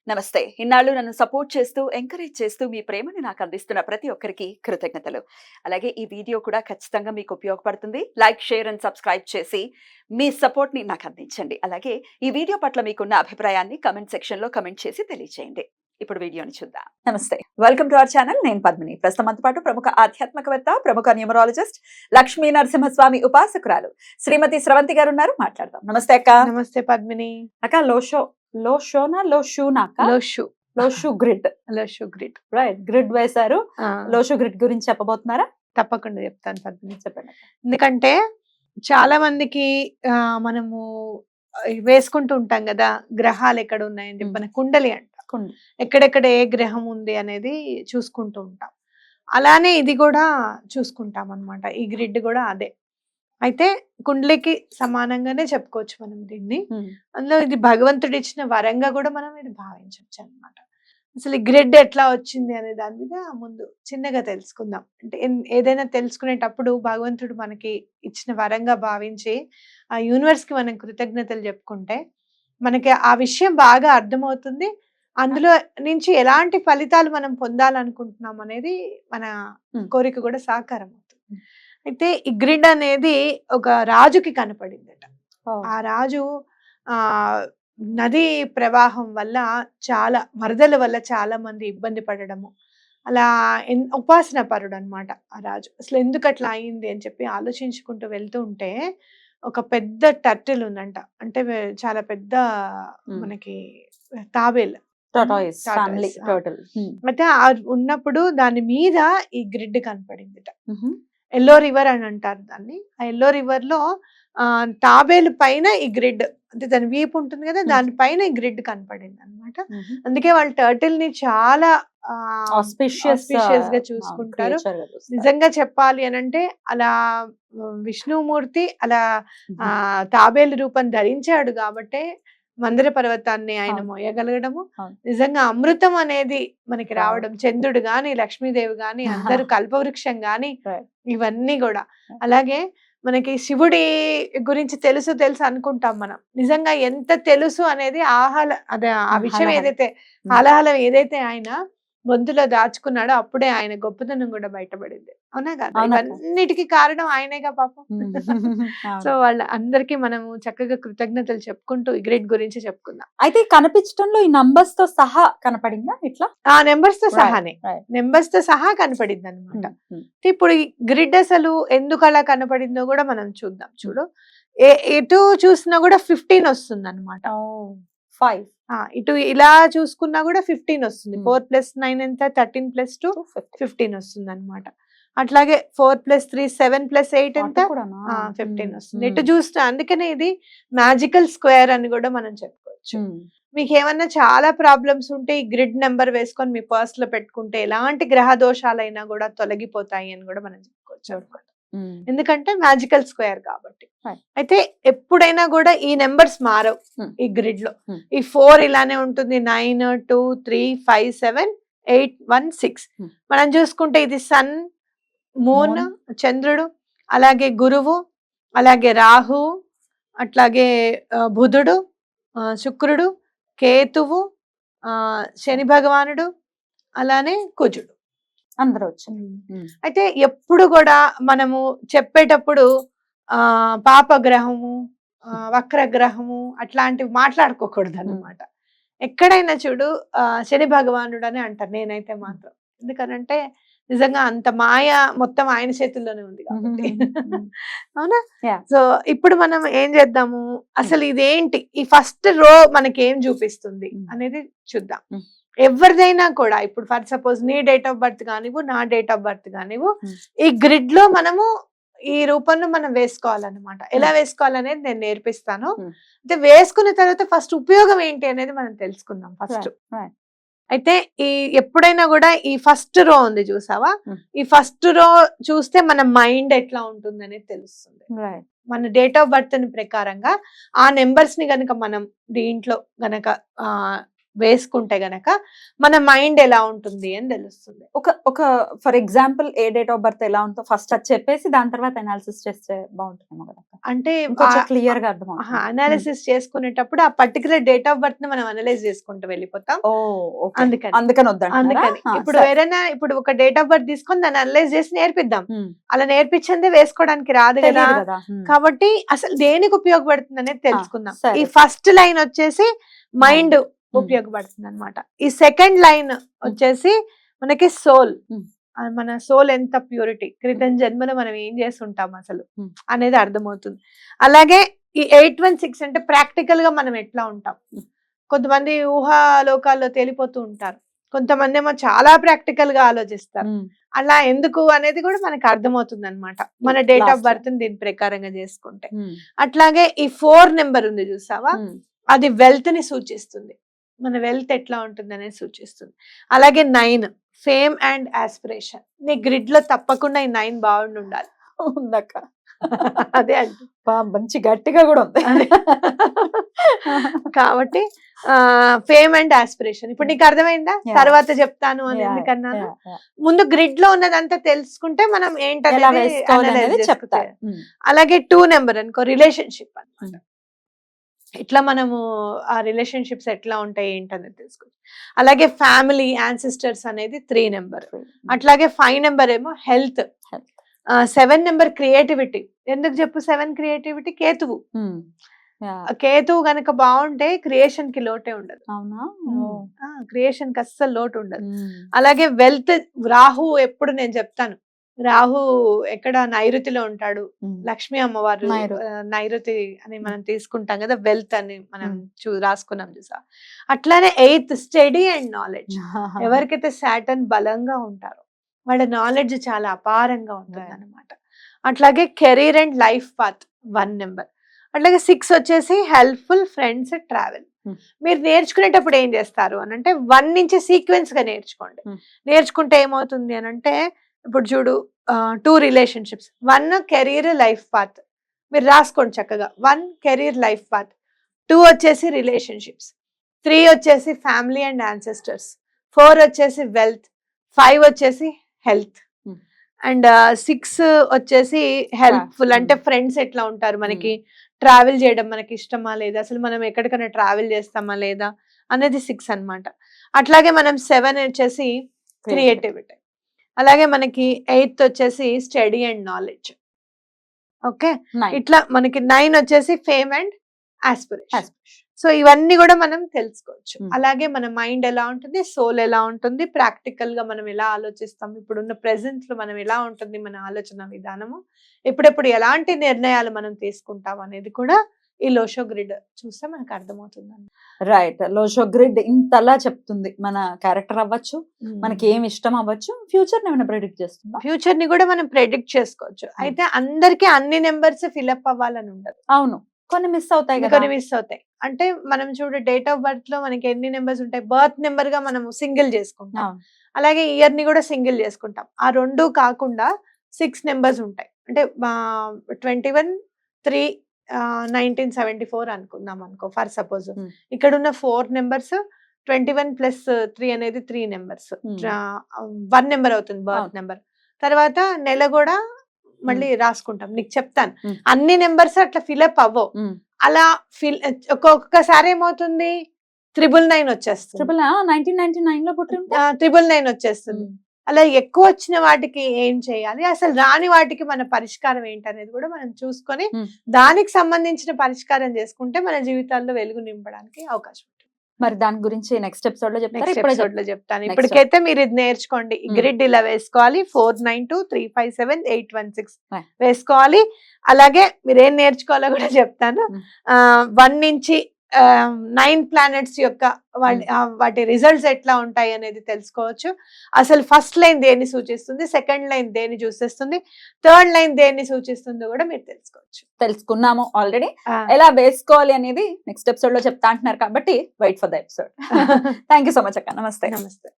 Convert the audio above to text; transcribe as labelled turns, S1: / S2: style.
S1: నమస్తే. ఇన్నాళ్ళు నన్ను సపోర్ట్ చేస్తూ, ఎంకరేజ్ చేస్తూ మీ ప్రేమని నాకు అందిస్తున్న ప్రతి ఒక్కరికి కృతజ్ఞతలు. అలాగే ఈ వీడియో కూడా ఖచ్చితంగా మీకు ఉపయోగపడుతుంది. లైక్, షేర్ అండ్ సబ్స్క్రైబ్ చేసి మీ సపోర్ట్‌ని నాకు అందించండి. అలాగే ఈ వీడియో పట్ల మీకున్న అభిప్రాయాన్ని కామెంట్ సెక్షన్‌లో కామెంట్ చేసి తెలియజేయండి. ఇప్పుడు వీడియోని చూద్దాం. నమస్తే. Welcome to our channel. నేను పద్మిని. ప్రస్తుతం మనతో పాటు ప్రముఖ ఆధ్యాత్మికవేత్త, ప్రముఖ న్యూమరాలజిస్ట్, లక్ష్మీ నరసింహస్వామి ఉపాసకురాలు శ్రీమతి స్రవంతి గారు ఉన్నారు. మాట్లాడదాం. నమస్తే అక్క.
S2: నమస్తే పద్మిని.
S1: అక్క లోషు గ్రిడ్ రైట్ గ్రిడ్ వేశారు. లోషు గ్రిడ్ గురించి చెప్పబోతున్నారా?
S2: తప్పకుండా చెప్తాను పద్మిని.
S1: చెప్పండి.
S2: ఎందుకంటే చాలా మందికి మనము వేసుకుంటూ ఉంటాం కదా, గ్రహాలు ఎక్కడ ఉన్నాయని చెప్పి మన కుండలి అంట. ఎక్కడెక్కడ ఏ గ్రహం ఉంది అనేది చూసుకుంటూ ఉంటాం. అలానే ఇది కూడా చూసుకుంటాం అన్నమాట. ఈ గ్రిడ్ కూడా అదే. అయితే కుండలికి సమానంగానే చెప్పుకోవచ్చు మనం దీన్ని. అందులో ఇది భగవంతుడు ఇచ్చిన వరంగా కూడా మనం ఇది భావించవచ్చు అన్నమాట. అసలు ఈ గ్రిడ్ ఎట్లా వచ్చింది అనే దాని మీద ముందు చిన్నగా తెలుసుకుందాం. అంటే ఏదైనా తెలుసుకునేటప్పుడు భగవంతుడు మనకి ఇచ్చిన వరంగా భావించి ఆ యూనివర్స్ కి మనం కృతజ్ఞతలు చెప్పుకుంటే మనకి ఆ విషయం బాగా అర్థమవుతుంది. అందులో నుంచి ఎలాంటి ఫలితాలు మనం పొందాలనుకుంటున్నాం అనేది మన కోరిక కూడా సాకారం అవుతుంది. అయితే ఈ గ్రిడ్ అనేది ఒక రాజుకి కనపడిందట. ఆ రాజు నది ప్రవాహం వల్ల చాలా వరదల వల్ల చాలా మంది ఇబ్బంది పడడము, అలా ఉపాసన పరుడు అనమాట ఆ రాజు. అసలు ఎందుకు అట్లా అయింది అని చెప్పి ఆలోచించుకుంటూ వెళ్తూ ఉంటే ఒక పెద్ద టర్టిల్ ఉందంట. అంటే చాలా పెద్ద మనకి తాబేలు అయితే ఉన్నప్పుడు దాని మీద ఈ గ్రిడ్ కనపడిందిట. ఎల్లో రివర్ అని అంటారు దాన్ని. ఆ ఎల్లో రివర్ లో తాబేలు పైన ఈ గ్రిడ్, అంటే దాని వీపు ఉంటుంది కదా, దానిపైన ఈ గ్రిడ్ కనపడింది అనమాట. అందుకే వాళ్ళు టర్టిల్ ని చాలా ఆస్పిషియస్ గా చూసుకుంటారు. నిజంగా చెప్పాలి అని అంటే అలా విష్ణుమూర్తి అలా తాబేలు రూపం ధరించాడు కాబట్టి మందర పర్వతాన్ని ఆయన మోయగలగడము, నిజంగా అమృతం అనేది మనకి రావడం, చంద్రుడు గాని లక్ష్మీదేవి గాని అందరూ కల్పవృక్షం గాని ఇవన్నీ కూడా. అలాగే మనకి శివుడి గురించి తెలుసు అనుకుంటాం మనం. నిజంగా ఎంత తెలుసు అనేది అదే ఆ విషయం ఏదైతే హాలాహలం ఏదైతే ఆయన గొంతులో దాచుకున్నాడో అప్పుడే ఆయన గొప్పతనం కూడా బయటపడింది. అవునా కదా? ఇవన్నిటికీ కారణం ఆయనేగా పాపం. సో వాళ్ళ అందరికీ మనము చక్కగా కృతజ్ఞతలు చెప్పుకుంటూ ఈ గ్రిడ్ గురించి చెప్పుకుందాం.
S1: అయితే కనిపించడంలో ఈ నంబర్స్ తో సహా కనపడిందా? ఇట్లా
S2: ఆ నెంబర్స్ తో సహానే, నెంబర్స్ తో సహా కనపడింది అనమాట. ఇప్పుడు ఈ గ్రిడ్ అసలు ఎందుకు అలా కనపడిందో కూడా మనం చూద్దాం. చూడు, ఎటు చూసినా కూడా 15 వస్తుంది అనమాట.
S1: 5
S2: ఇటు ఇలా చూసుకున్నా కూడా 15 వస్తుంది. 4+9 ఎంత? 13+2 15 వస్తుంది అనమాట. అట్లాగే 4+3 7+8 ఎంత? 15 వస్తుంది. ఇటు చూస్తే అందుకనే ఇది మ్యాజికల్ స్క్వేర్ అని కూడా మనం చెప్పుకోవచ్చు. మీకు ఏమన్నా చాలా ప్రాబ్లమ్స్ ఉంటే ఈ గ్రిడ్ నెంబర్ వేసుకొని మీ పర్స్ లో పెట్టుకుంటే ఎలాంటి గ్రహ దోషాలైనా కూడా తొలగిపోతాయి అని కూడా మనం చెప్పుకోవచ్చు అనమాట. ఎందుకంటే మ్యాజికల్ స్క్వేర్ కాబట్టి. అయితే ఎప్పుడైనా కూడా ఈ నెంబర్స్ మారవు ఈ గ్రిడ్ లో. ఈ 4 ఇలానే ఉంటుంది. 9 2 3 5 7 8 1 6. మనం చూసుకుంటే ఇది సన్, మూన్, చంద్రుడు, అలాగే గురువు, అలాగే రాహు, అట్లాగే బుధుడు, శుక్రుడు, కేతువు, శని భగవానుడు, అలానే కుజుడు
S1: అందరూ వచ్చారు.
S2: అయితే ఎప్పుడు కూడా మనము చెప్పేటప్పుడు పాపగ్రహము, వక్రగ్రహము అట్లాంటివి మాట్లాడుకోకూడదు అన్నమాట. ఎక్కడైనా చూడు శని భగవానుడు అని అంటారు. నేనైతే మాత్రం, ఎందుకనంటే నిజంగా అంత మాయ మొత్తం ఆయన చేతుల్లోనే ఉంది కాబట్టి. అవునా? సో ఇప్పుడు మనం ఏం చేద్దాము, అసలు ఇదేంటి, ఈ ఫస్ట్ రో మనకి ఏం చూపిస్తుంది అనేది చూద్దాం. ఎవరిదైనా కూడా ఇప్పుడు ఫర్ సపోజ్ నీ డేట్ ఆఫ్ బర్త్ కానివ్వు, నా డేట్ ఆఫ్ బర్త్ కానివ్వు, ఈ గ్రిడ్ లో మనము ఈ రూపంలో మనం వేసుకోవాలన్నమాట. ఎలా వేసుకోవాలనేది నేను నేర్పిస్తాను. అయితే వేసుకున్న తర్వాత ఫస్ట్ ఉపయోగం ఏంటి అనేది మనం తెలుసుకుందాం ఫస్ట్. అయితే ఈ ఎప్పుడైనా కూడా ఈ ఫస్ట్ రో ఉంది చూసావా, ఈ ఫస్ట్ రో చూస్తే మన మైండ్ ఎట్లా ఉంటుంది అనేది తెలుస్తుంది. మన డేట్ ఆఫ్ బర్త్ ప్రకారంగా ఆ నెంబర్స్ ని గనక మనం దీంట్లో గనక వేసుకుంటే గనక మన మైండ్ ఎలా ఉంటుంది అని తెలుస్తుంది.
S3: ఒక for example A date of birth ఎలా ఉందో ఫస్ట్ అది చెప్పేసి దాని తర్వాత అనాలిసిస్ చేస్తే బాగుంటుందేమో కదా.
S2: అంటే
S3: కొంచెం క్లియర్ గా అర్థం అవుతుంది.
S2: అనాలిసిస్ చేసుకునేటప్పుడు ఆ పర్టికులర్ డేట్ ఆఫ్ బర్త్ ని మనం అనలైజ్ చేసుకుంటూ వెళ్ళిపోతాం.
S3: ఓ ఓకే.
S2: అందుకని
S3: అందుకని వద్దంటారా?
S2: అందుకని ఇప్పుడు ఎవరైనా ఇప్పుడు ఒక డేట్ ఆఫ్ బర్త్ తీసుకొని దాన్ని అనలైజ్ చేసి నేర్పిద్దాం.
S3: ఉమ్,
S2: అలా నేర్పించిందే వేసుకోవడానికి రాదు కదా.
S3: తెలియదు కదా.
S2: కాబట్టి అసలు దేనికి ఉపయోగపడుతుంది అనేది తెలుసుకుందాం.
S3: సరే.
S2: ఈ ఫస్ట్ లైన్ వచ్చేసి మైండ్ ఉపయోగపడుతుంది అన్నమాట. ఈ సెకండ్ లైన్ వచ్చేసి మనకి సోల్, మన సోల్ ఎంత ప్యూరిటీ, క్రితం జన్మలో మనం ఏం చేస్తుంటాం అసలు అనేది అర్థమవుతుంది. అలాగే ఈ 816 అంటే ప్రాక్టికల్ గా మనం ఎట్లా ఉంటాం. కొంతమంది ఊహాలోకాల్లో తేలిపోతూ ఉంటారు, కొంతమంది ఏమో చాలా ప్రాక్టికల్ గా ఆలోచిస్తారు. అలా ఎందుకు అనేది కూడా మనకు అర్థమవుతుంది అనమాట మన డేట్ ఆఫ్ బర్త్ ని దీని ప్రకారంగా చేసుకుంటే. అట్లాగే ఈ 4 నెంబర్ ఉంది చూసావా, అది వెల్త్ ని సూచిస్తుంది. మన వెల్త్ ఎట్లా ఉంటుంది అనేది సూచిస్తుంది. అలాగే 9 ఫేమ్ అండ్ ఆస్పిరేషన్. నీ గ్రిడ్ లో తప్పకుండా ఈ 9 బాగుండి ఉండాలి.
S3: ఉందక్క.
S2: అదే అంటే
S3: మంచి గట్టిగా కూడా ఉంది.
S2: కాబట్టి ఫేమ్ అండ్ ఆస్పిరేషన్ ఇప్పుడు నీకు అర్థమైందా? తర్వాత చెప్తాను అని ఎందుకన్నాను. ముందు గ్రిడ్ లో ఉన్నదంతా తెలుసుకుంటే మనం ఏంటనేది
S3: చెప్తారు.
S2: అలాగే 2 నెంబర్ అనుకో, రిలేషన్షిప్ అన్నమాట. ఇట్లా మనము ఆ రిలేషన్షిప్స్ ఎట్లా ఉంటాయి ఏంటనేది తెలుసుకోవచ్చు. అలాగే ఫ్యామిలీ, యాన్సిస్టర్స్ అనేది 3 నెంబర్. అట్లాగే 5 నెంబర్ ఏమో హెల్త్. 7 number creativity. ఎందుకు చెప్పు 7 క్రియేటివిటీ? కేతువు. కేతువు గనక బాగుంటే క్రియేషన్ కి లోటే ఉండదు.
S3: అవునా?
S2: క్రియేషన్ కి అస్సలు లోటు ఉండదు. అలాగే వెల్త్, రాహు ఎప్పుడు నేను చెప్తాను, రాహు ఎక్కడ నైరుతిలో ఉంటాడు. లక్ష్మీ అమ్మవారు నైరుతి అని మనం తీసుకుంటాం కదా, వెల్త్ అని మనం రాసుకున్నాం చూసా. అట్లానే 8 స్టడీ అండ్ నాలెడ్జ్. ఎవరికైతే సాటర్న్ బలంగా ఉంటారో వాళ్ళ నాలెడ్జ్ చాలా అపారంగా ఉంటుంది అనమాట. అట్లాగే career and life path 1 number. అట్లాగే 6 వచ్చేసి హెల్ప్ఫుల్, ఫ్రెండ్స్, ట్రావెల్. మీరు నేర్చుకునేటప్పుడు ఏం చేస్తారు అని అంటే 1 నుంచి సీక్వెన్స్ గా నేర్చుకోండి. నేర్చుకుంటే ఏమవుతుంది అని అంటే ఇప్పుడు చూడు 2 రిలేషన్షిప్స్, 1 కెరీర్ లైఫ్ పాత్ మీరు రాసుకోండి చక్కగా. 1 కెరీర్ లైఫ్ పాత్, 2 వచ్చేసి రిలేషన్షిప్స్, 3 వచ్చేసి ఫ్యామిలీ అండ్ యాన్సెస్టర్స్, 4 వచ్చేసి వెల్త్, 5 వచ్చేసి హెల్త్, అండ్ 6 వచ్చేసి హెల్ప్ఫుల్ అంటే ఫ్రెండ్స్ ఎట్లా ఉంటారు మనకి, ట్రావెల్ చేయడం మనకి ఇష్టమా లేదా, అసలు మనం ఎక్కడికైనా ట్రావెల్ చేస్తామా లేదా అనేది 6 అన్నమాట. అట్లాగే మనం 7 వచ్చేసి క్రియేటివిటీ. అలాగే మనకి 8 వచ్చేసి స్టడీ అండ్ నాలెడ్జ్. ఓకే, ఇట్లా మనకి 9 వచ్చేసి ఫేమ్ అండ్ ఆస్పిరేషన్. సో ఇవన్నీ కూడా మనం తెలుసుకోవచ్చు. అలాగే మన మైండ్ ఎలా ఉంటుంది, సోల్ ఎలా ఉంటుంది, ప్రాక్టికల్ గా మనం ఎలా ఆలోచిస్తాం, ఇప్పుడున్న ప్రెసెంట్ లో మనం ఎలా ఉంటుంది మన ఆలోచన విధానము, ఎప్పుడెప్పుడు ఎలాంటి నిర్ణయాలు మనం తీసుకుంటాం అనేది కూడా ఈ లోషో గ్రిడ్ చూస్తే మనకు అర్థమవుతుంది.
S3: రైట్. లోషో గ్రిడ్ ఇంతలా చెప్తుంది. మన క్యారెక్టర్ అవ్వచ్చు, మనకి ఏమి ఇష్టం అవ్వచ్చు, ఫ్యూచర్ ని ఏమైనా ప్రెడిక్ట్ చేస్తుందా?
S2: ఫ్యూచర్ ని కూడా మనం ప్రెడిక్ట్ చేసుకోవచ్చు. అయితే అందరికి అన్ని నెంబర్స్ ఫిల్అప్ అవ్వాలని ఉండదు.
S3: అవును, కొన్ని మిస్ అవుతాయి కదా.
S2: కొన్ని మిస్ అవుతాయి. అంటే మనం చూడు డేట్ ఆఫ్ బర్త్ లో మనకి ఎన్ని నెంబర్స్ ఉంటాయి, బర్త్ నెంబర్ గా మనం సింగిల్ చేసుకుంటాం, అలాగే ఇయర్ ని కూడా సింగిల్ చేసుకుంటాం. ఆ 2 కాకుండా 6 నెంబర్స్ ఉంటాయి. అంటే 21, 3, 1974 అనుకుందాం అనుకో ఫర్ సపోజ్. ఇక్కడ ఉన్న 4 నెంబర్స్ 21 + 3 అనేది 3 నెంబర్స్, 1 నెంబర్ అవుతుంది బర్త్ నెంబర్. తర్వాత నెల కూడా మళ్ళీ రాసుకుంటాం. నీకు చెప్తాను, అన్ని నెంబర్స్ అట్లా ఫిల్అప్ అవ్వవు. అలా ఒక్కొక్కసారి ఏమవుతుంది 999 వచ్చేస్తుంది.
S3: 1999 లో పుట్టి
S2: 999 వచ్చేస్తుంది. అలా ఎక్కువ వచ్చిన వాటికి ఏం చేయాలి, అసలు రాని వాటికి మన పరిష్కారం ఏంటనేది కూడా మనం చూసుకొని దానికి సంబంధించిన పరిష్కారం చేసుకుంటే మన జీవితాల్లో వెలుగు నింపడానికి అవకాశం ఉంటుంది.
S3: మరి దాని గురించి నెక్స్ట్ ఎపిసోడ్ లో
S2: చెప్తాను. ఇప్పటికైతే మీరు ఇది నేర్చుకోండి. గ్రిడ్ ఇలా వేసుకోవాలి, 492 357 816 వేసుకోవాలి. అలాగే మీరు ఏం నేర్చుకోవాలో కూడా చెప్తాను. 1 నుంచి 9 ప్లానెట్స్ యొక్క వాటి రిజల్ట్స్ ఎట్లా ఉంటాయి అనేది తెలుసుకోవచ్చు. అసలు ఫస్ట్ లైన్ దేన్ని సూచిస్తుంది, సెకండ్ లైన్ దేన్ని సూచిస్తుంది, థర్డ్ లైన్ దేన్ని సూచిస్తుందో కూడా మీరు
S3: తెలుసుకున్నాము ఆల్రెడీ. ఎలా వేసుకోవాలి అనేది నెక్స్ట్ ఎపిసోడ్ లో చెప్తా అంటున్నారు కాబట్టి wait for the episode. Thank you so much అక్క. నమస్తే.